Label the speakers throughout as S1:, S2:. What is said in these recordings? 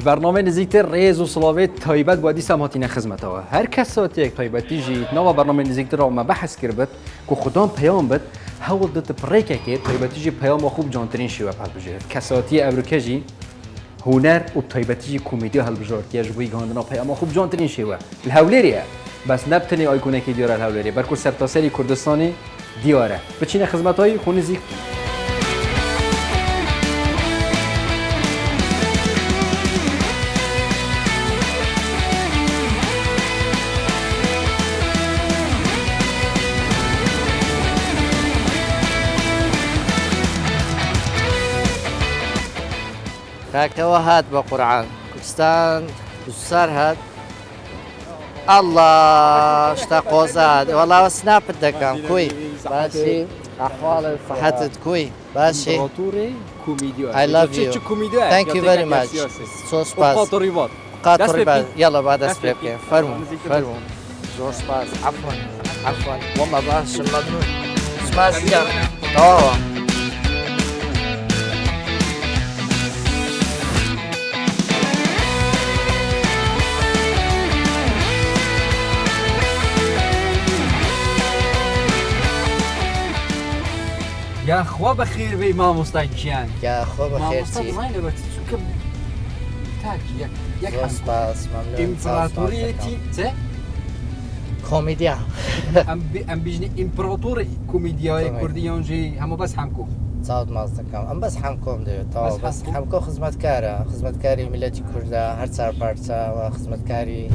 S1: برنامه نزیکتر ریز و سلاویت تایبت بودی سماتی نخدمت ها هر کساتی یک تایبتی جی نوا برنامه نزیکتر را ما بحث کرد که خودم پیام بد حاول دت پریکه که تایبتی جی پیام خوب جانترین شیوه پل بجید کساتی امریکا جی هنر و تایبتی جی کمدی هل بجارتی اج بوی گاندنا پیام خوب جانترین شیوه الهولریه بس نبتنی آیکونه که دیاره الهولریه برکو سرتاسری کردستانی دیاره بچینه خدمت های خون نزیک
S2: كاكوا هات بقرعان كردستان وصار هات الله اشتاق زاد والله وسناب الدكام كوي باشي احوال صحتك كوي باشي I love you thank you very much so سباس قاطر رباط يلا بعد اسبوع فرمو زور سباس عفوا والله باش ممنون سباس يلا
S1: يا خوا بخير بي ما مستانجيان
S2: يا خوا بخير
S1: تي ما مستانجيان بس شو كم تاج يا
S2: سباس ممنون
S1: امبراطوريتي تي
S2: كوميديا
S1: ام بيجني امبراطور كوميديا كرديون جي هم بس حمكو
S2: صاد مازدكم ام بس حمكم ديو تو بس حمكو خدمتكاري ملتي كردا هر سر بارتا وخدمتكاري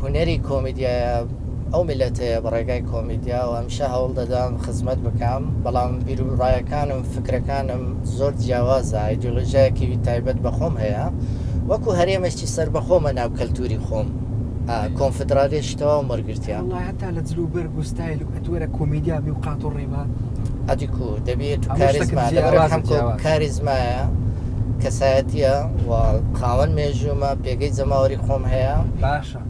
S2: هنري كوميديا ئەو میلەتەیە بەڕێگای کۆمیدیا و هەمیشە هەوڵ دەدام خزمەت بکەم بەڵام بیر و ڕایەکانم فکرەکانم زۆر جیاوازە ئایدۆلۆژیایەکی تایبەت بەخۆم هەیە وەکو هەرێمێکی سەر بەخۆمە ناو کەلتوری خۆم کۆنفدرالیشتەوە و مەرگرتیا
S1: والله هەتا لە جلوبەرگ و ستایل و ئەتوەرە کۆمیدیا بی و قات و ڕێبات
S2: ئەدیکو دەبێت و کاریزما لەبەر هەمکۆ کاریزمایە کەسایەتیە و خاوەن مێژوومە پێگەی جەماوەری خۆم هەیە
S1: باشە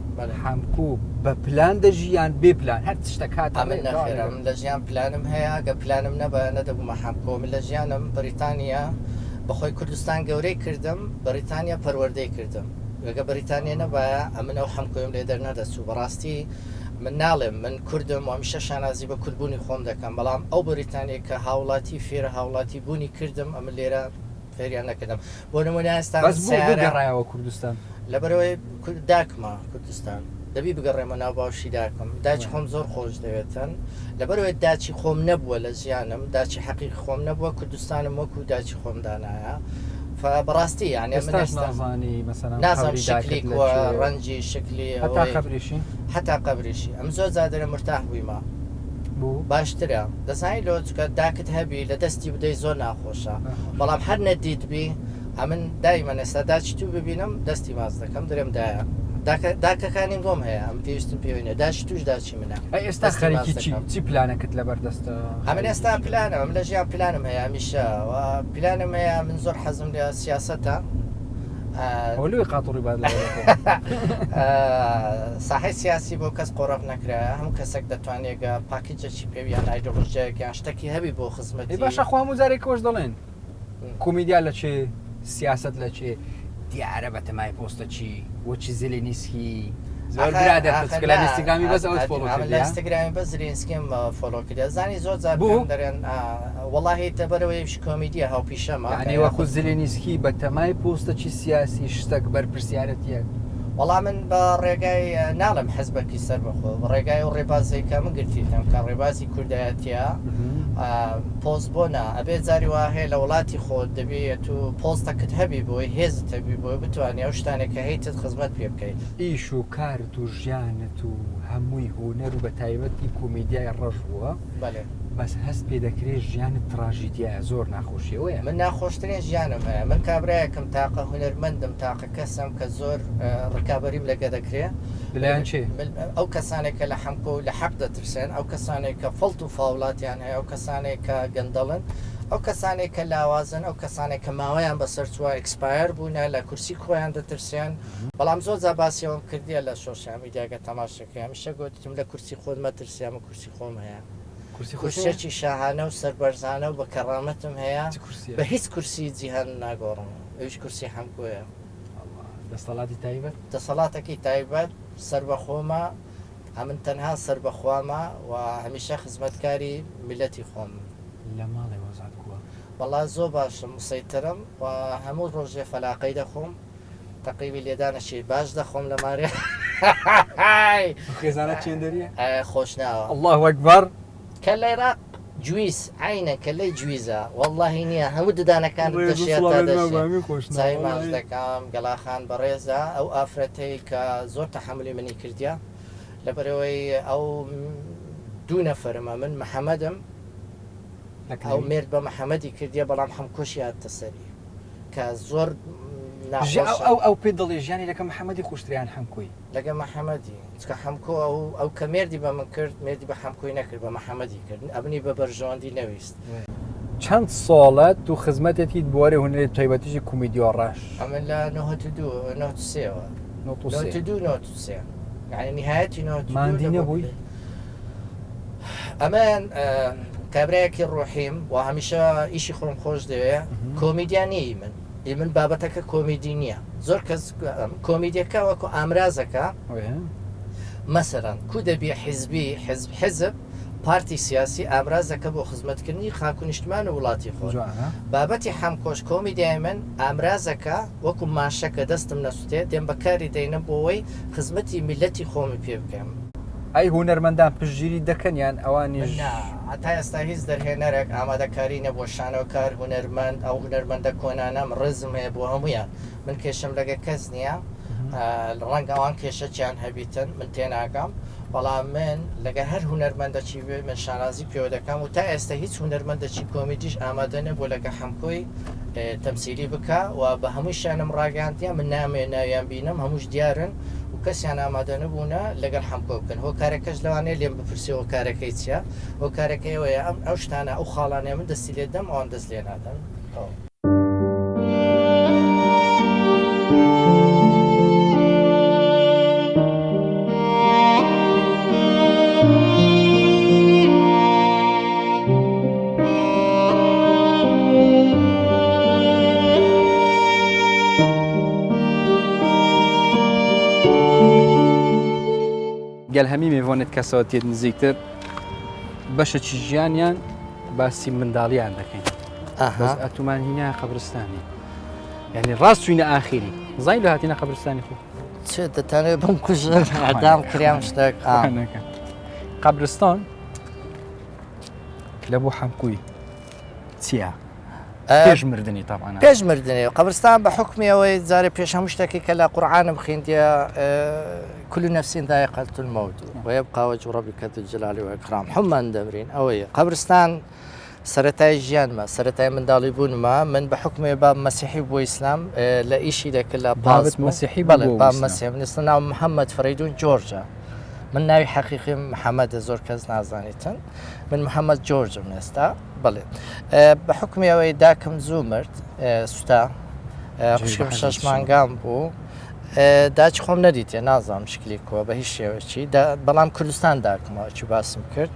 S1: حمکو بە پلان دەژیان بێ پلان هەر تشتێک هاتە
S2: من نەخێرا من لە ژیان پلانم هەیە گە پلانم نەبە نەدەبوومە حەمکۆ من لە ژیانم بەریتانیا بەخۆی کوردستان گەورەی کردم بەریتانیا پەروەردەی کردم وەگە بەریتانیا نەبایە ئەمن ئەو حەمکۆیم لێ دەرنەدەچوو بەڕاستی من ناڵێم من کوردم و هەمیشە شانازی بە کورتبوونی خۆم دەکەم بەڵام ئەو بەریتانیا کە هاوڵاتی فێرە هاوڵاتی بوونی کردم ئەمە لێرە فێریان نەکردم بۆ نمونە ئێستا
S1: گەڕایەوە کوردستان
S2: لەبەرەوەی داکمە کوردستان دەبی بگەڕێمە ناو باوشی داکەم داچی خۆم زۆر خۆش دەوێتن لەبەرەوەی داچی خۆم نەبووە لە ژیانم داچی حەقیق خۆم نەبووە کوردستانم وەکو داچی خۆم دانایە بەڕاستی یعنی نازانم شکلی ڕەنجی شکلی هەتا قەبریشی ئەم زۆر زادرە مرتاح بوویمە باشترە دەزانی لۆ چکە داکت هەبی لە دەستی بدەی زۆر ناخۆشە بەڵام هەر نەدیت بی ئەمن دایمە ئێستا داچی تو ببینم دەستی ماز دەکەم درێم دایە داکەکانی گۆم هەیە ئەم پێویستم پێوینە داچی توش داچی منە
S1: ئێستا خەریکی چی پلانەکەت لەبەردەستە
S2: ئەمن ئێستا پلانە ئەم لە ژیان پلانم هەیە هەمیشە پلانم هەیە من زۆر حەزم لە سیاسەتە
S1: هەولوی قاتوڕی باد
S2: ساحەی سیاسی بۆ کەس قۆڕەف نەکرایە هەموو کەسێک دەتوانێت پاکیجێکی پێویان ئایدۆلۆژیایەکیان شتێکی هەبی بۆ خزمەتی
S1: باشە خوا وەزارێکەوەش دەڵێن کۆمیدیا لە چێ سیاست لە چێ دیارە بەتەمای پۆستە چی وەچی زلێنیسکی زۆر برادر لە ئینستاگرامی بەس ئەوت فۆلۆ کردی
S2: لە ئینستاگرامی بەس زلێنسکیم فۆلۆ کردی زانی زۆر جار بوو دەرێن وەڵاهی تەبەرەوەیش کۆمیدیە هاوپیشەمە
S1: یعنی وەکو زلێنیسکی بەتەمای پۆستەکی سیاسی شتێک بەرپرسیارەتیە
S2: وەڵام من بە ڕێگای ناڵم حەزبەکی سەر بەخۆ بە ڕێگای و ڕێبازێکە من گرتیتم کە ڕێبازی کوردایەتیە پۆست بۆ نا ئەبێت جاری وا هەیە لە وڵاتی خۆت دەبێت و پۆستەکەت هەبی بۆی هێزت هەبی بۆی بتوانێت ئەو شتانێکە هەیتت خزمەت پێ بکەیت
S1: ئیش و کارت و ژیانت و هەمووی هونەر و بە تایبەتی کۆمیدیای ڕەش بووە بەس هەست پێ دەکرێت ژیانت تراژیدیایە زۆر ناخۆشیەوەیە
S2: من ناخۆشترین ژیانم هەیە من کابراایەکەم تاقە هونەرمەندم تاقە کەسم کە زۆر ڕکابەریم لەگە دەکرێت
S1: بلایان چێ
S2: ئەو کەسانێکە لە حەمکۆ لە حەق دەترسێن ئەو کەسانێک کە فەڵت و فاوڵاتیان هەیە ئەو کەسانێک کە گەندەڵن ئەو کەسانێک کە لاوازن ئەو کەسانێک کە ماوەیان بەسەر چووە ئەکسپایر بوونە لە کورسی خۆیان دەترسێن بەڵام زۆر جاباسیەوەم کردیە لە سۆشیال میدیاگە تەماشەکە هەمیشە گوتم لە کورسی خۆت مەترسیامە کورسی خۆم هەیە کورسێکی شاهانە و سەربەرزانە و بە کەڕامەتم هەیە بە هیچ کورسی جیهان ناگۆڕم ئەوش کورسی حەمکۆیە
S1: دەسەڵاتی تایبەت
S2: دەسەڵاتێکی تایبەت سەر بەخۆمە ئەمن تەنها سەر بەخوامە و هەمیشە خزمەتکاری میلەتی خۆم
S1: لە ماڵێ وەزات کووە
S2: وەڵا زۆر باشم مسەیترم و هەموو ڕۆژێ فەلاقەی دەخۆم تەقریبی لێدانەشی باش دەخۆم لە مارێ
S1: خێزانە چێندەریە
S2: خۆشناوە
S1: الله وەکبەر
S2: کە لە عێراق جویس عینە کە لەی جویزە وەڵڵاهی نییە هەموو ددانەکان چای ماش دەکەم گەڵاخان بەڕێزە ئەو ئافرەتەی کە زۆر تەحملی منی کردیا لەبەرەوەی ئەو دوو نەفەرمە من محەممەدم ئەو مرد بە محەممەدی کردیە بەڵام هەمکۆشی هاتە سەری کە زۆر
S1: ئەو پێ دڵێ ژیانی لەکە محەممەدی خوشتریان هەمکوی
S2: لەگە محەممەدی چکە هەمکۆ ئەو کە مردی بە من کرد مردی بە هەمکۆی نەکرد بە محەممەدی کرد ئەبنی بە بەرژۆندی نەویست
S1: چەند ساڵەت و خزمەتێتی بوارێ هوەرێت تایبەتیشی کومیدیۆ ڕەش
S2: ئەمە لە 92 يعني نهايتي
S1: ماندی نەبووی
S2: ئەمان کابراایەکی ڕۆحیم و هەمیشە ئیشی خۆم خۆش دەوێ کۆمیدیانی من بابەتەکە کۆمیدی نییە زۆر کەس کۆمیدیەکە وەکو ئامرازەکە مەسەرەن کو دەبێ حیزبی حزب پارتی سیاسی ئامرازەکە بۆ خزمەتکردنی خاکوونیشتمان و وڵاتی خۆ بابەتی هەمکۆش کۆمیدیای من ئامرازەکە وەکو ماشەکە دەستم نەسووتێ دێم بەکاری دەینە بۆەوەی خزمەتی میلەتی خۆمی پێ بکەم
S1: ئەی هوەرمەندان پشتگیری دەکەنیان ئەوانیش
S2: هەتا ئێستا هیچ دەرهێنەرێک ئامادەکاری نەبووە شانۆکار هوەرمەند ئەو هوەرمەندە کۆنانەم ڕزم هەیە بۆ هەمویان من کێشم لەگە کەس نییە ڕەنگە ئەوان کێشەیان هەبیتن من تێناگەم بەڵام من لەگە هەر هوەرمەندەکی بێ من شانازی پێوە دەکەم و تا ئێستا هیچ هوەرمەندەکی کۆمیدیش ئامادە نەبوو لەگە هەمکۆی تەمسیلی بکە و بە هەمووی شانم ڕاگەاندیان من نامێ ناویان بینم هەمووش دیارن و کەسیان ئامادە نەبوونە لەگەڵ هەمکۆ بکەن هۆکارەکەش لەوانەیە لێم بپرسی هۆکارەکەی چیە هۆکارەکەیەوەیە ئەو شتانە ئەو خاڵانێ من دەستی لێ دەم ئەوان دەست لێ نادەن.
S1: گەل هەمی میێوانێت کەسەوەتێت نزیکتر بەشەکی ژیانیان باسی منداڵیان دەکەین ئەتومان هینە قەبرستانی یعنی ڕاست چوینە ئاخیری زای لە هاتیینە قەبرستانی خۆ
S2: چ دەتانێت بم کوژە ئەدام کریام شتێک
S1: قەبرستان لە بۆ هەمکووی چییە؟ پێش مردنی تاوانە
S2: پێش مردنی قەبرستان بە حکمی ئەوەی جارێ پێش هەموو شتێکی کە لە قورعانم خوێندیە كل نفس ذائقة الموت ويبقى وجه ربك ذو الجلال والإكرام حمان دەمرین ئەوەیە قەبرستان سەرەتای ژیانمە سەرەتای منداڵیبوونمە من بە حکمی باب مەسیحی بۆ ئیسلام لە ئیشی دەکرد لە
S1: مەسیحی
S2: باب مەسیح منستە ناو محەممەد فەریدون جۆرجە من ناوی حەقیقی محەممەدە زۆر کەس نازانیتن من محەممەد جۆرجم ئێستا بڵێ بە حکمی ئەوەی داکەم زوو مرد سوتا خوشکم 6 مانگام بوو داچ خۆم نەدیتێ نازانم شکلی کۆ بە هیچ شێوەیەکی بەڵام کوردستان داکەمەوەی باسم کرد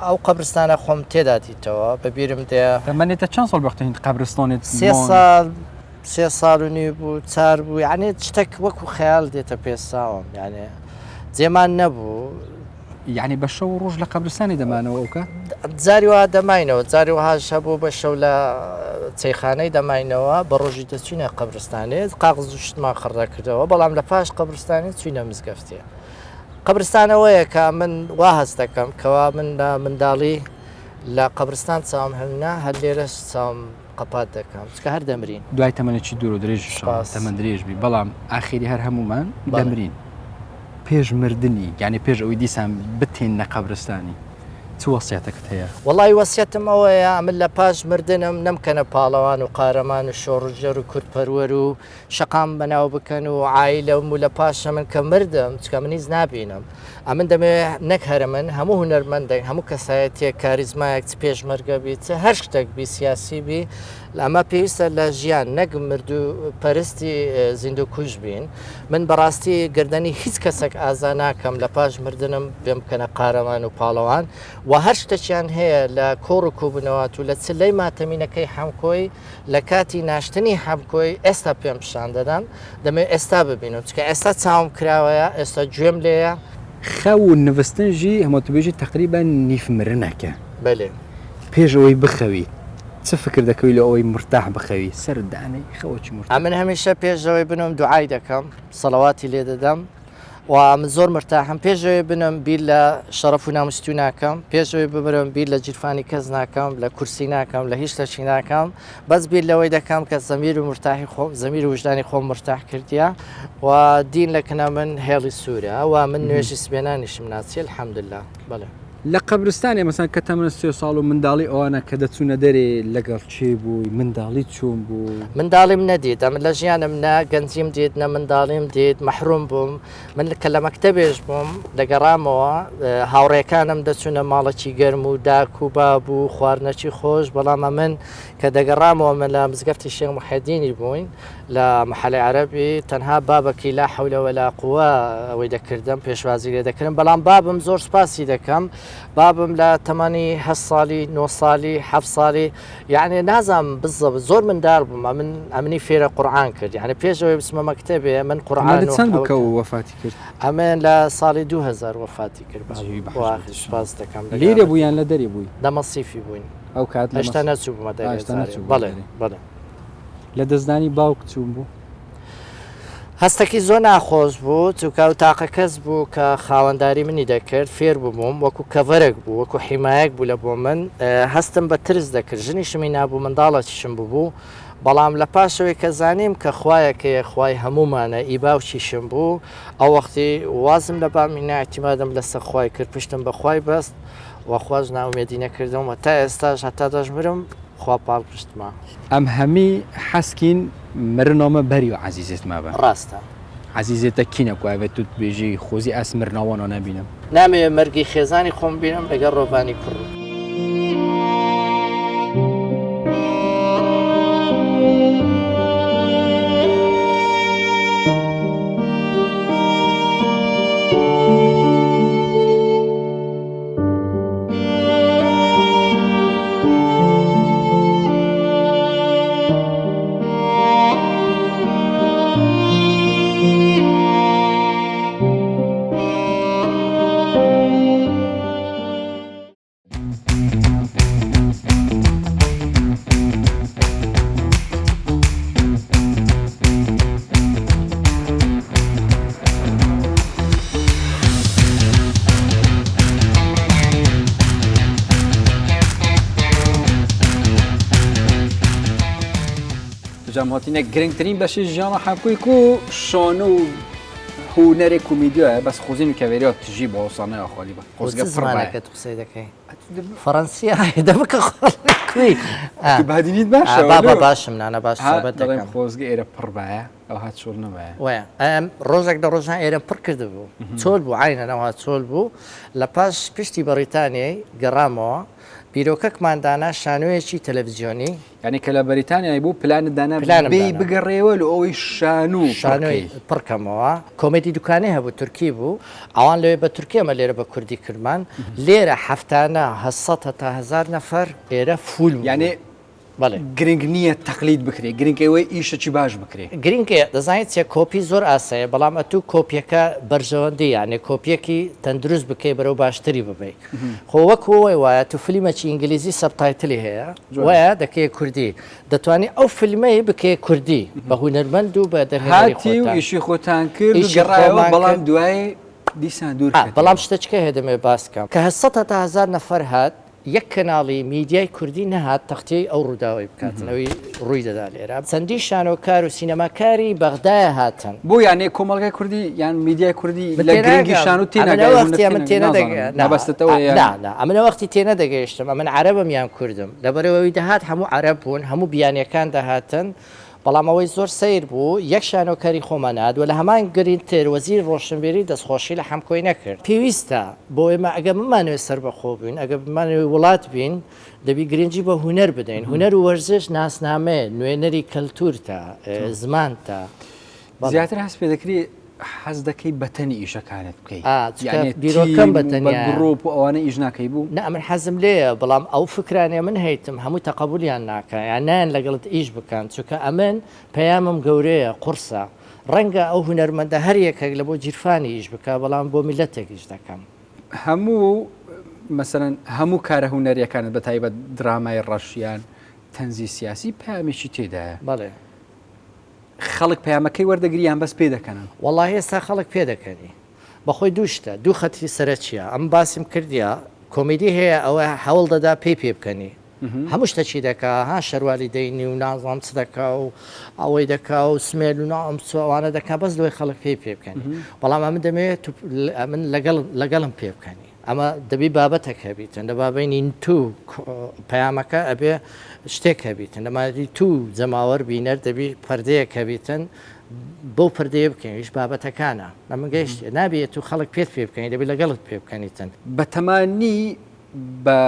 S2: ئەو قەبرستانە خۆم تێدا دیتەوە بەبیرم دێ
S1: منێتە چەند ساڵ بەختین قەبرستانێت
S2: 3 ساڵ و نی بوو 4 بوو یعنی شتێک وەکو خەیاڵ دێتە پێساوم یعنی جێمان نەبوو
S1: یعنی بە شەو ڕۆژ لە قەبرستانی دەمانەوە ئەوکە
S2: جاری وا دەماینەوە جاری وهاش هەبوو بە شەو لە چەیخانەی دەماینەوە بە ڕۆژی دەچوینە قەبرستانێت قاغز و شتمان خڕدەکردەوە بەڵام لە پاش قەبرستانی چوینە مزگەفتێ قەبرستانەوەیە کە من وا هەست دەکەم کەوا من لە منداڵی لە قەبرستان چاوم هەمنا هەر لێرەش چاوم قەپات دەکەم چکە هەر دەمرین
S1: دوای تەمەنێکی دوور و درێژ تەمەند درێژبی بەڵام ئاخیری هەر هەمومان دەمرین پێش مردنی یعنی پێش ئەوی دیسان بتین نە قەبرستانی چ وەسیەتەکەت هەیە؟
S2: وەڵی وەسیەتم ئەوەیە من لە پاش مردنم نەمکەنە پاڵەوان و قارەمان و شۆڕژەر و کورتپەروەر و شەقام بەناو بکەن و عیلەم و لە پاشە من کە مردم چکە منیز نبینم ئەمن دەمێ نەک هەرە من هەموو هونەرمەندێک هەموو کەسایەتێک کاریزمایەک پێشمەرگە بیت هەر شتێک بی سیاسی بی ئەمە پێویستە لە ژیان نەک مردو پەرستی زیندوو کوژ بین من بەڕاستی گردنی هیچ کەسێک ئازا ناکەم لە پاش مردنم بێم بکەنە قارەمان و پاڵەوان و هەر شتێکیان هەیە لە کۆڕ و کوبنەوەات و لە چلەی ماتەمینەکەی حەمکۆی لە کاتی ناشتنی حەمکۆی ئێستا پێم پیشان دەدەن دەمێ ئێستا ببینم چکە ئێستا چاوم کراوەیە ئێستا گوێم لێیە
S1: خەو نوستنجی هەماتوبێژی تقریبا نیفمرنەکە
S2: بەێ
S1: پێشەوەی بخەوی چه فکر دەکەوی لە ئەوەی مرتاح بخەوی سەردانەی خەوەکی مرتاح
S2: من هەمیشە پێشەوەی بنم دوعای دەکەم سەڵەواتی لێ دەدەم و من زۆر مرتاحم پێشەوەی بنم بیر لە شەرەف و ناموستوو ناکەم پێشەوەی ببرم بیر لە جیرفانی کەس ناکەم لە کورسی ناکەم لە هیچ شتێکی ناکەم بەس بیر لەوەی دەکەم کە زەمیر و مرتاحی خۆم زەمیر و وجدانی خۆم مرتاح کردیە و دین لەکنە من هێڵی سوورە و من نوێژی سبێنانیشم ناچێت الحەمدوللا بەڵێ
S1: لە قەبرستانی مەسان کە تەمەنە 3 ساڵ و منداڵی ئەوانە کە دەچوونە دەرێ لەگەڵ چێ بووی منداڵی چۆن بوو
S2: منداڵیم نەدیت ئەمە لە ژیانم نە گەنجیم دیت نە منداڵیم دیت مەحروم بووم من کە لە مەکتەبێش بووم دەگەڕامەوە هاوڕێکانم دەچوونە ماڵەکی گەرم و داک و بابوو خواردنەکی خۆش بەڵام من کە دەگەڕامەوە من لە مزگەفتی شێخ موحیدینی بووین لە محەلەی عەرەبی تەنها بابەکی لا حەولە وەلا قووە ئەوەی دەکردم پێشوازی لێ دەکردم بەڵام بابم زۆر سپاسی دەکەم بابم لە تەمەنی 8 ساڵی 9 ساڵی 7 ساڵی یعنی نازانم بزە زۆر مندار بووم من ئەمنی فێرە قورئان کرد یعنی پێشەوەی بچمە مەکتەبێ من قورئان
S1: چەند بکە و وەفاتی کرد
S2: ئەمن لە ساڵی 2000 وەفاتی کرد سپاس دەکەم
S1: لێرە بوویان لە دەری بووی
S2: دەمەسیفی بووین
S1: ئەو کات
S2: هێشتا نەچوو بوومە بەڵێ بەڵێ
S1: لە دەستدانی باوک چوون بوو
S2: هەستێکی زۆر ناخۆش بوو چووکە و تاقە کەس بوو کە خاوەنداری منی دەکرد فێر ببووم وەکو کەڤەرێک بوو وەکو حیمایەک بوو لە بۆ من هەستم بە ترس دەکرد ژنیشمی نابوو منداڵەکیشم ببوو بەڵام لە پاشەوەی کە زانیم کە خوایەکەیە خوای هەمومانە ئیباوچیشم بوو ئەو وەختی وازم لە بامی ناعتیمادم لەسەر خوای کرد پشتم بەخوای بەست وەخواش ناومێدی نەکردەوە تا ئێستاش هەتا دەژمرم خوا پاڵ پشتمە
S1: ئەم هەمی حەسکین مرنۆمە بەری و عزیزێتما بە
S2: ڕاستە
S1: عزیزێتە کینەکوێت توت بێژی خۆزی ئەس مرناوانە نبینم
S2: نامێ مەرگی خێزانی خۆم بینم لەگەڵ ڕۆبانی کوڕ
S1: جامهاتینە گرنگترین بەشی ژیانە حەبکوی و شانە و هونەرێ کومیدیۆە بەس خۆزین و کەوێریات تژی بە ئەوسانەیە خالی بە
S2: خۆزگە زمانەکەت قسەی دەکەی فەڕەنسیە دەبکە کوی
S1: بادینیت باشە
S2: بابا باشم نانە باش سابەت دەکەم
S1: خۆزگە ئێرە پڕبایە ئەو هات شۆڵ نەبایە
S2: وایە ئەم ڕۆژێک لە ڕۆژان ئێرە پڕ کرد بوو چۆل بوو عینە نەوە چۆل بوو لە پاش پشتی بەریتانیای گەڕامەوە بیرۆکەکماندانا شانۆیەکی تەلەڤیزیۆنی
S1: یعنی کە لە بەریتانیای بوو پلانتدانا بێ بگەڕێەوە لە ئەوەی شانۆی
S2: پڕکەمەوە کۆمەدی دوکانێ هەبوو تورکی بوو ئەوان لەوێ بە تورکیەمە لێرە بە کوردی کرمان لێرە هەفتانە 100 تا 1000 نەفەر ئێرە فول
S1: یعنی گرنگ نییە تەقلید بکرێ گرنگەوەی ئیشەکی باش بکرێ
S2: گرنگێ دەزانیت چێ کۆپی زۆر ئاسایە بەڵام ئەتوو کۆپیەکە بەرژەوەندی یانێ کۆپیەکی تەندروست بکەی بەرەو باشتری ببێ خۆ وەکەوەی وایە تو فیلمێکی ئینگلیزی سەبتایتلی هەیە وایە دەکەی کوردی دەتوانێت ئەو فیلمەی بکەی کوردی بە هونەرمەند و بە
S1: دەرهاتی و ئیشی خۆتان کرد گەڕایەوە بەڵام دوای دیسان دوور
S2: بەڵام شتەچکە هەیە دەمێ باسکەم کە 100 تا 1000 نەفەر هات یەک کەناڵی میدیای کوردی نەهات تەختەی ئەو ڕووداوی بکاتنەوەی ڕووی دەدا لێرە چەندی شانۆکار و سینەماکاری بەغدایە هاتن
S1: بۆ یانێ کۆمەڵگای کوردی یان میدیای کوردی لە گرنگی شان و
S2: ئەمنە وەختی تێنە دەگەیشتم ئەمن عەرەبم یان کوردم لەبەرەوەی دەهات هەموو عەرەب بوون هەموو بیانیەکان دەهاتن بەڵام ئەوەی زۆر سیر بوو یەک شانۆکاری خۆمانات و لە هەمان گرینتر وەزیر ڕۆشنبیری دەستخۆشی لە حەمکۆی نەکرد پێویستە بۆ ئێمە ئەگە بمانوێت سەر بەخۆ بووین ئەگە بمانوێت وڵات بین دەبی گرنگی بە هوەر بدەین هوەر و وەرزش ناسنامێ نوێنەری کەلتورتە زمانتە
S1: زیاتر هەست پێ دەکری حەز دەکەی بەتەنی ئیشەکانت بکەیت
S2: بیرۆکەم بەتەنیا
S1: گڕۆپ و ئەوانە ئیش ناکەی بوو
S2: نە من حەزم لێە بەڵام ئەو فکرانێ من هەیتم هەموو تەقبولیان ناکە یان نایان لەگەڵت ئیش بکەن چونکە ئەمن پەیامم گەورەیە قورسە ڕەنگە ئەو هونەرمەندە هەر یەکێک لە بۆ جیرفانی ئیش بکە بەڵام بۆ میلەتێکیش دەکەم
S1: هەموو مەسەرەن هەموو کارە هونەریەکانت بە تایبەت درامای ڕەشیان تەنزی سیاسی پامێکی تێدایە
S2: بەڵێ
S1: خەڵک پەیامەکەی وەردەگریان بەس پێ دەکەنن
S2: وەڵی ئێستا خەڵک پێ دەکەنی بەخۆی دووشتە دوو خەتی سەرچیە ئەم باسیم کردیا کۆمیدی هەیە ئەوە هەوڵ دەدا پێی پێ بکەنی هەموو شتەچی دەکا ها شەروالی دەینی و نازڵام چ دەکا و ئەوەی دەکا و سمێر و ناوم چوانە دەکا بەس لەوەی خەڵک پێی پێ بکەنی بەڵام ئەمە دەمەوێت من لەگەڵم پێ بکەنی ئەمە دەبی بابەتێکە بیتن لە بابینین تو پەیامەکە ئەبێ شتێک هەبیتن لەمادی تو جەماوەەر بینەر دەبی پەردەیەک هەبیتن بۆ پردەیە بکەین هیچ بابەتەکانە لەمە گەیشت نابێت و خەڵک پێت پێ بکەین دەبی لەگەڵت پێ بکەنیتن
S1: بە تەمانی بە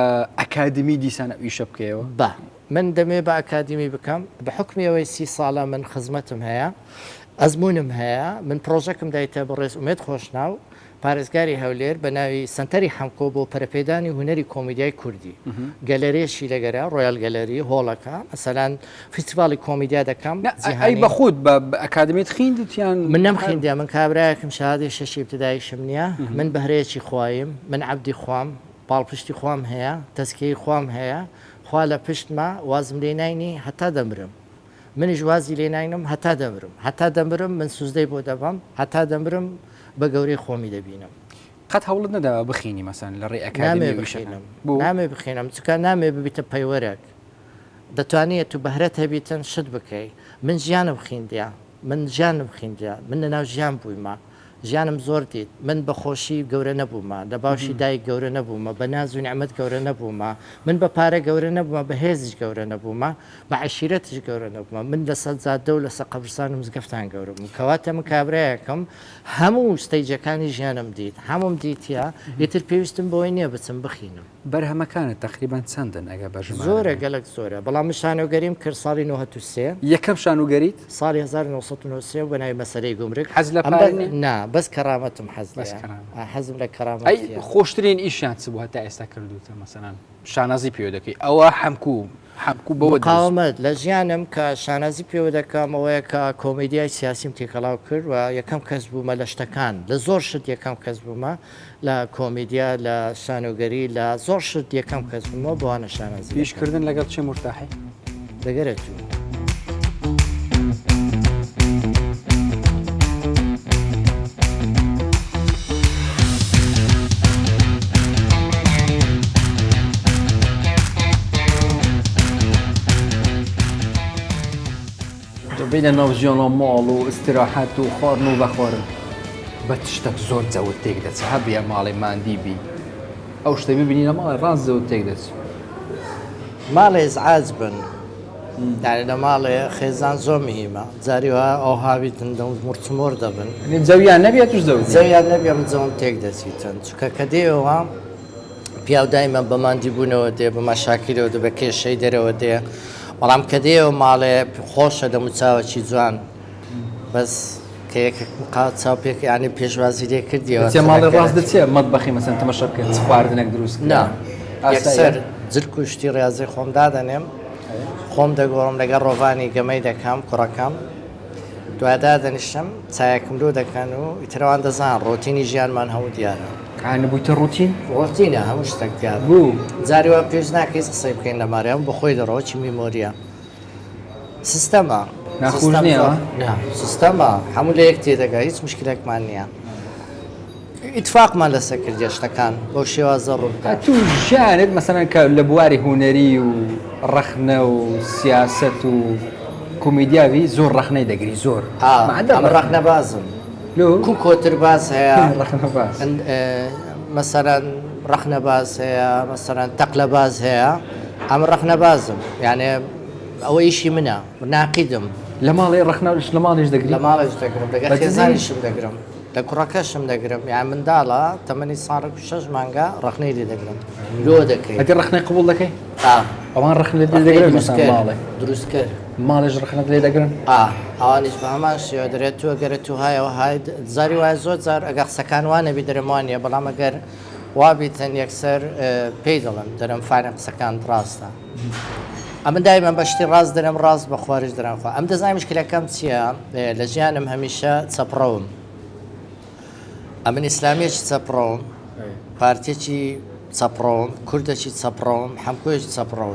S1: ئەکادمی دیسانە ئیشە بکەیەوە
S2: بە من دەمێ بە ئەکادمی بکەم بە حکمیەوەی 30 ساڵە من خزمەتم هەیە ئەزمونم هەیە من پرۆژەکەم دایتە بەڕێز ئومێد خۆشناو پارێزگاری هەولێر بە ناوی سنتەری حەمکۆ بۆ پەرەپێدانی هوەری کۆمیدیای کوردی گەلەرێشی لەگەرە ڕۆیال گەلەری هۆڵەکە مەسەلەن فستیڤالی کۆمیدیا دەکەم
S1: ئەی بەخود بە ئەکادمیت خوێندیان
S2: من نەمخیندیا من کابراایەکم شادی شەشی ابتدایشم نییە من بەهرەیەکی خوایم من عەبدی خوام پاڵپشتی خوام هەیە تەسکەی خوام هەیە خوا لە پشتمە وازم لێ ناینی هەتا دەمرم منیش وازی لێ ناینم هەتا دەمرم من سوزدەی بۆ دەبم هەتا دەمرم بە گەورەی خۆمی دەبینم
S1: قەت هەوڵت نەداوە بخینی مەسەن لە ڕێ ئەکادمی
S2: بخینم نامێ بخینم چکە نامێ ببیتە پەیوەرێک دەتوانێت تو بەهرەت هەبیتن شت بکەی من ژیانم خیندیا من لەناو ژیان بوویمە ژیانم زۆر دیت من بە خۆشی گەورە نەبوومە لە باوشی دایک گەورە نەبوومە بە ناز و نیعمەت گەورە نەبوومە من بە پارە گەورە نەبوومە بە هێزش گەورە نەبوومە بە عەشیرەتش گەورە نەبوومە من لە سەد زادە و لەسەر قەبرستان و مزگەفتان گەورە بووم کەواتە من کابراایەکەم هەموو ستەیجەکانی ژیانم دیت هەموم دیتە ئیتر پێویستم بۆی نییە بچم بخینم
S1: بەرهەمەکانت تقریبان چەندن ئەگە بەژم
S2: زۆرە گەلک زۆرە بەڵام شانۆگەریم کرد ساڵی 1993
S1: یەکەم شانوگەریت
S2: ساڵی 1993 بە ناوی مەسەرەی گومرگ
S1: حەز لە پارێ
S2: نا بەس کەرامەتم حەزم لە کەرامەت
S1: خۆشترین ئیشیان چ بوو هەتا ئێستا کردوتە مەسەلەن شانازی پێوە دەکەی ئەوە حەمکوو بەوە
S2: قاومەت لە ژیانم کە شانازی پێوە دەکەم ئەوەیە کە کۆمیدیای سیاسیم تێکەڵاو کرد و یەکەم کەس بوومە لە شتەکان لە زۆر شت یەکەم کەس بوومە لە کۆمیدیا لە شانۆگەری لە زۆر شت یەکەم کەس بوومە بۆوانە شانازی
S1: پیشکردن لەگەڵ چێ مرتاحی
S2: دەگەرێت
S1: بینە ناو ژیانە ماڵ و ئستراحەت و خواردن و بەخۆرن بە تشتێک زۆر جەوت تێک دەچێت هەبێ ماڵی ماندی بی ئەو شتە ببینی لە ماڵی ڕاست جەوت تێک دەچێت
S2: ماڵێ ئزعاج بن یعنی لە ماڵێ خێزان زۆر مهمە جاریوە ئەو هاویتن مرچمۆر دەبن
S1: جەویان نەبێت توش دەوت
S2: زەویان نەبێ من جەوم تێک دەچیتن چکە کە دێەوە پیاودایمە بە ماندی بوونەوە دێ بە مەشاکیرەوە دە بە کێشەی دەرەوە دێ بەڵام کە دێەوە ماڵێ خۆشە دەموچاوەکی جوان بەس کە قات چاو پێک ینی پێشوازی لێ کردیەوە
S1: ماڵی ڕاست دەچێت مەتبەخی مەسەن تەمەشە بکەن خواردنێک دروست
S2: نا یەکسەر جلک و شتی ڕاضی خۆم دادەنێم خۆم دەگۆڕم لەگەڵ ڕۆڤانی گەمەی دەکەم کوڕەکەم دوایدا دەنیشتم چایەکم لۆ دەکەن و ئیترەوان دەزان ڕۆتینی ژیانمان هەموو دیارە
S1: بوویتە
S2: ڕۆتینە هەموو شتێک دیار بوو جاریوە پێش ناکەی قسەی بکەین لە ماریام بۆ خۆی دەڕۆکی میمۆریە سیستەمە سیستەمە هەموو لە یەک تێدەگا هیچ مشکلێکمان نییە ئیتفاقمان لەسەر کردە شتەکان بەو شێوازە ڕوودا
S1: تو ژیانت مەسەلەن کە لە بواری هوەری و ڕەخنە و سیاست و کۆمیدیاوی زۆر ڕەخنەی دەگری زۆر
S2: ڕەخنە بازم کو کۆتر باز هەیە مەسەرەن ڕەخنە باز هەیە مەسەرەن تەقلە باز هەیە ئەم ڕەخنە بازم یانێ ئەوە ئیشی منە ناقیدم
S1: لە ماڵی ڕخناوش لە ماڵیش
S2: لە
S1: دەگری
S2: ماڵش دەگرم لەگە
S1: بەجزی؟
S2: خێزانیشم دەگرم لە کوڕەکەشم دەگرم یان منداڵە تەمەنی ساڵێک و 6 مانگە ڕخنەی لێ دەگرم لۆ دەکەیت
S1: ئەتی ڕخنەی قبول دەکەی ئەوان ڕخنە لێ
S2: ڕخنەی
S1: دەگرن مەسەڵەن ماڵێ
S2: دروست کرد
S1: ماڵیش ڕخنەت لێ دەگرن
S2: ئەوانیش بە هەمان شێوە دەرێت تو گەرە تو هایەوە های زاری وایە زۆر جار ئەگە قسەکان وانەبی دەرەموانە بەڵام ئەگەر وابیتەن یەکسەر پێی دەڵم دەرم فارم قسەکان ڕاستە ئەمە دایمەن بە شتی ڕاست دەرم ڕاست بە خوارج دەرانخوا ئەم دەزانانی مشکلەکەم چییە لە ژیانم هەمیشە چەپڕەوم ئەمن ئیسلامیەکی چەپڕەوم پارتێکی چەپڕەوم کوردێکی چەپڕەوم هەمکۆیەکی چەپڕەوە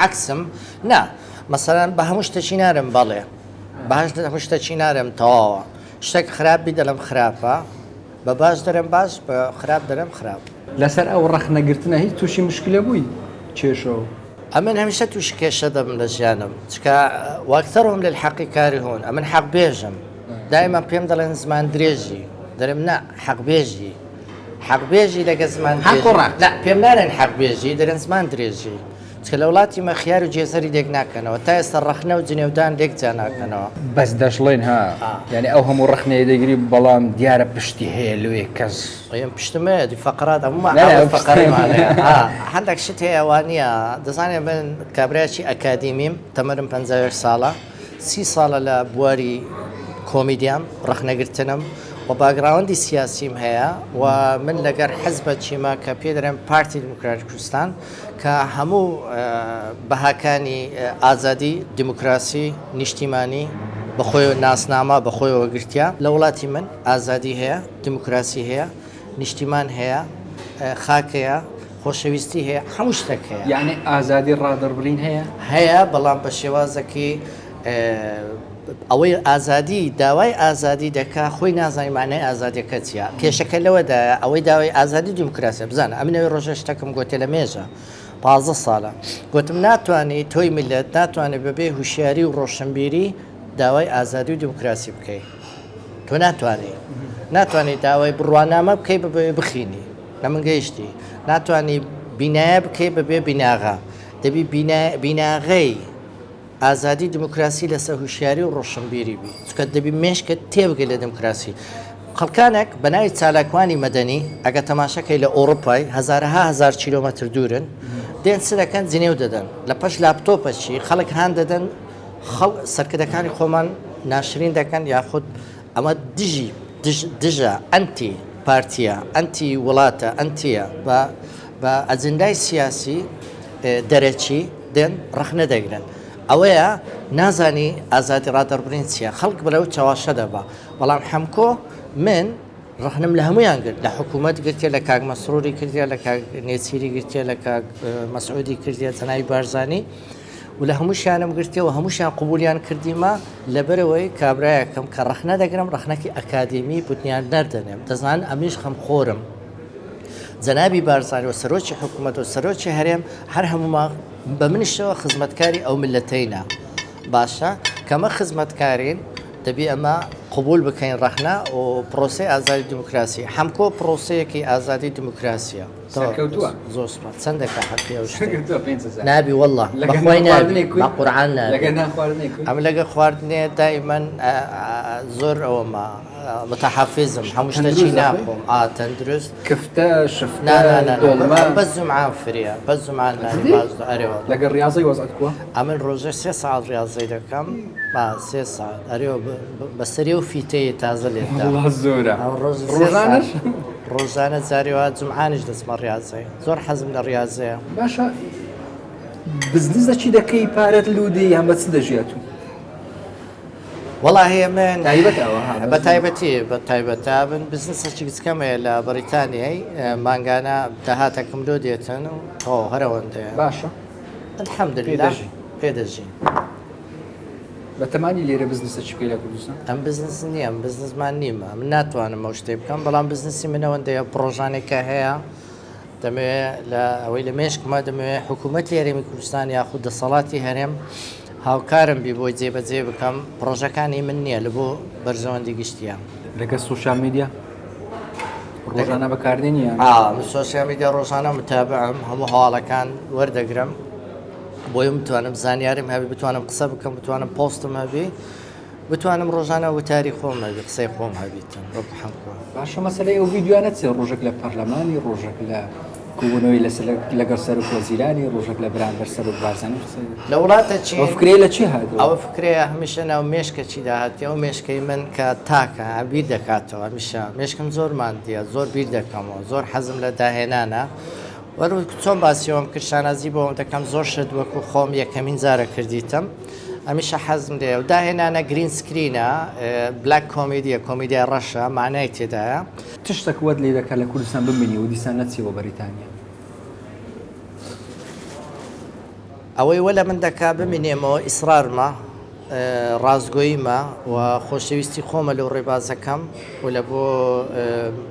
S2: عکسم نا مەسەرەن بە هەموو شتێکی نارم بەڵێ باش هەموو شتێکی نارم تەواوە شتێک خراپی دەڵم خراپە بە باش دەرم باش بە خراپ دەرم خراپ
S1: لەسەر ئەو ڕخنەگرتنە هیچ تووشی مشکلە بووی کێشەوە
S2: ئەمن هەمیشە تووش کێشە دەبم لە ژیانم چکە واکتەرم لە حەقی کاری هۆن ئەمن حەق بێژم دایما پێم دەڵێن زمان درێژی دەرم نا حەق بێژی حەق بێژی لەگە زمان پێم نارێن حەق بێژی دەرێن زمان درێژی چکە لە وڵاتی مە خیار و جێزەری لێک ناکەنەوە تا ئێستا ڕخنە و جنێودان لێک جا ناکەنەوە
S1: بەس دەشڵێن ها یعنی ئەو هەموو ڕخنەیە دەگری بەڵام دیارە پشتی هەیە لێ کەس
S2: ئەم پشتمە دی فقرات هەندێک شت هەیە ئەوانە دەزانێت من کابراایکی ئەکادیمیم تەمەرم 50 ساڵە 30 ساڵە لە بواری کۆمیدیام ڕخنەگرتنم و باگراوەندی سیاسیم هەیە و من لەگەر حەزبە چیمە کە پێ دەرێن پارتی دموکراتی کوردستان کە هەموو بەهاکانی ئازادی دموکراسی نیشتیمانی بەخۆی ناسنامە بەخۆیەوە گرتیا لە وڵاتی من ئازادی هەیە دموکراسی هەیە نیشتیمان هەیە خاکەیە خۆشەویستی هەیە هەموو شتێک هەیە
S1: یعنی ئازادی ڕادەربرین
S2: هەیە بەڵام بە شێوازەکی ئەوەی ئازادی داوای ئازادی دەکا خۆی نازانی مانای ئازادیەکە چیە کێشەکە لەوەدا ئەوەی داوای ئازادی دموکراسی بزانە ئەمنەوەی ڕۆژە شتەکەم گوتێ لە مێژە 15 ساڵە گوتم ناتوانانی تۆی میلەت ناتوانێت بەبێ هوشیاری و ڕۆشنبیری داوای ئازادی و دموکراسی بکەیت تۆ ناتوانانی داوای بڕوانامە بکەی بەبێ بخینی لە من گەیشتی ناتوانانی بینایە بکەی بەبێ بیناغا دەبی بیناغەی ئازادی دموکراسی لەسەر هوشیاری و ڕۆشنبیری بی چکە دەبی مێشکە تێبگەی لە دموکراسی خەڵکانێک بەناوی چالاکوانی مەدەنی ئەگە تەماشەکەی لە ئۆڕۆپای هزار کیلۆمەتر دوورن دێن سەرەکەن جنێو دەدەن لە پەش لاپتۆپەشی خەڵک هاان دەدەن سەرکردەکانی خۆمان ناشرین دەکەن یاخود ئەمە دژە ئەنتی پارتیە ئەنتی وڵاتە ئەنتیە بە ئەجندای سیاسی دەرەچی دێن ڕخنە دەگرن ئەوەیە نازانی ئازادی ڕادەربرین چیە خەڵک بەرەو چاواشە دەبا بەڵام حەمکۆ من ڕخنم لە هەمویان گرت لە حکوومەت گرتێ لە کاک مەسرۆری کردیا لە کاک نێچیری گرتێ لە کاک مەسعودی کردیا جەنابی بارزانی و لە هەمووشیانم گرتێەوە هەمووشیان قبولیان کردیمە لەبەرەوەی کابراایەکەم کە ڕخنە دەگرم ڕخنەکی ئەکادمی بوتنیان نەردەنێم دەزان ئەمیش خەم خۆرم جەنابی بارزانی و سەرۆکی حکوومەت و سەرۆکی هەرێم هەر هەموما بە منیشەوە خزمەتکاری ئەو ملەتەینە باشە کەمە خزمەتکارین دەبی ئەمە قبول بکەین ڕخنە و پرۆسی ئازادی دموکراسی هەمکۆ پرۆسەیەکی ئازادی دموکراسیە زۆر چەندێکە حەقی نابی وەڵڵا قورعان ئەم لەگە خواردنێ دایمەن زۆر ئەوەمە متحفزم هەموو شتێکی ناخۆم تەندروست
S1: کفتە شفتە
S2: بە زومعان فریە بە زومان ئەرێەوە
S1: لەگەڵ ریاضی وەزعەت کووە
S2: ئەمن ڕۆژە 3 ساعت ریاضی دەکەم 3 ساعت ئەرێەوە بەسەری و فیتەیە تازە لێدا
S1: زۆرە
S2: ڕۆژانش ڕۆژانە جاریوە جمعانش دەچمە ریاضی زۆر حەزم لە ریاضەیە
S1: باشە بزنسە چی دەکەی پارەت لودی یان بە چ دەژێت و
S2: وەڵا هەیە من
S1: بە
S2: تایبەتە من بزنسەکی گچکەمەیە لە بەریتانیای مانگانە داهاتەکەم لۆ دێتن و هەرەوەندەیە
S1: باشە
S2: الحەمدلله پێدەژین
S1: بە تەمانی لێرە بزنسە چی بکەی لە کوردستان
S2: ئەم بزنس نییە ئەم بزنسمان نیمە من ناتوانم ئەو شتێ بکەم بەڵام بزنسی منەوەندەیە پرۆژانێکە هەیە دەمەوێت لە ئەوەی لە مێشکمە دەمەوێت حکوومەتی هەرێمی کوردستان یاخود دەسەڵاتی هەرێم هاوکارم بی بۆی جێبەجێ بکەم پرۆژەکانی من نییە لە بۆ بەرزەوەندی گشتیە
S1: لەگە سوشال میدیا ڕۆژانە بەکاردێنیە
S2: سۆسیال میدیا ڕۆژانە متابعم هەموو هەواڵەکان وەردەگرم بۆی بتوانم زانیاریم هەبی بتوانم قسە بکەم بتوانم پۆستم هەبی بتوانم ڕۆژانە وتاری خۆم هەبی قسەی خۆم هەبیتن ڕۆک حەمکۆ
S1: باشە مەسەلەی ئەو ڤیدیوانە چێ ڕۆژێک لە پەرلەمانی ڕۆژێک لە کوبوونەوەی لەگەڵ سەر و وەزیرانی ڕۆژێک لە بەرامبەر سەر و بارزانانی
S2: لە وڵاتە چی
S1: ئەو فکرەی لە چی هاتووە؟
S2: ئەوە فکرەیە هەمیشە ناو مێشکە چی داهاتی ئەو مێشکەی من کە تاکە بیر دەکاتەوە هەمیشە مێشکم زۆرمان دیە زۆر بیر دەکەمەوە زۆر حەزم لە داهێنانە وەرو چۆن باسیەوەم کرد شانازی بۆم دەکەم زۆر شت وەکو خۆم یەکەمین جارە کردیتم هەمیشە حەزم لێ و داهێنانە گرین سکرینە بلاک کۆمیدیە کۆمیدیا ڕەشە معنای تێدایە
S1: تشتێک وەت لێ دەکات لە کوردستان ببینی و دیسان نەچیەوە بەریتانیا
S2: ئەوەی وەلە من دەکا ببینێمەوە ئیسرارمە ڕازگۆیمە و خۆشەویستی خۆمە لەو ڕێبازەکەم و لە بۆ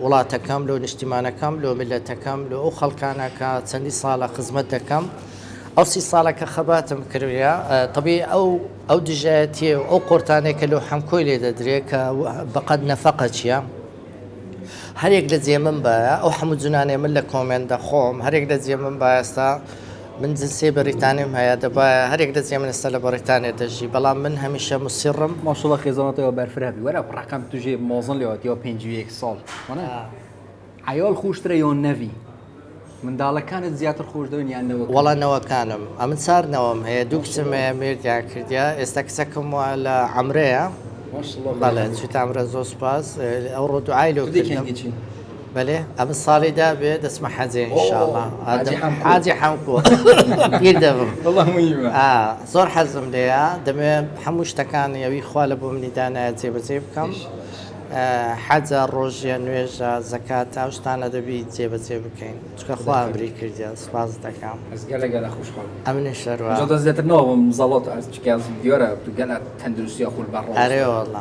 S2: وڵاتەکەم لەو نیشتیمانەکەم لەو میلەتەکەم لە ئەو خەڵکانە کە چەندی ساڵە خزمەت دەکەم ئەو 30 ساڵە کە خەباتم کردویە طبیعی ئەو دژایەتیە و ئەو قورتانەیە کە لەو هەمکۆی لێ دەدرێت کە بەقەد نەفەقە چییە هەرێک لە جێ من بایە ئەو هەموو جونانێ من لە کۆمنتە خۆم هەرێک لە جێ من بایستا من جنسێ بەریتانیم هەیە دەبایە هەرێک لە جێ من ئێستا لە بەریتانیا دەژی بەڵام من هەمیشە موسیڕم
S1: ماشڵە خێزانەتەوە بەرفرابی وەرە ڕقم توژێ مۆزن لێوەتیەوە 5 ساڵ عیال خوشترە یۆ نەوی منداڵەکانت زیاتر خۆش دەون یانەوە
S2: وەڵانەوەکانم ئەمن چارنەوەم هەیە دوو کچم هەیە مێردیان کردیا ئێستا کچەکەم وە لە ئەمرەیە بەڵێ چیت ئەمرە زۆر سپاس ئەو ڕۆ دوعای لەو کردم بەێ ئەمە ساڵی دابێ دەسمە حەجێ ئینشاءڵڵا حاجی حەمکۆ گیر دەبم زۆر حەزم لێە دەمێ هەموو شتەکان ئەوی خوا لە بۆ منی دانایە جێبەجێ بکەم حەجە ڕۆژیە نوێژە زەکات تا شتانە دەبی جێبەجێ بکەین چکە خوا ئەمری کردیا سپاس دەکەم ئەمنی شەروە
S1: زیاتر ناوم زەڵات دیۆرە گەلە تەندروستی خول بەڕ
S2: ئەرێوەڵڵ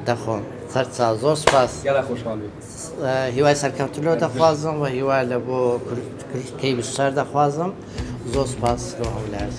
S2: دەخۆم سەرچا زۆر سپاس هیوای سەرکەوتنەوە دەخوازم و هیوای لە بۆ کەی بشتار دەخوازم زۆر سپاس لە هەولار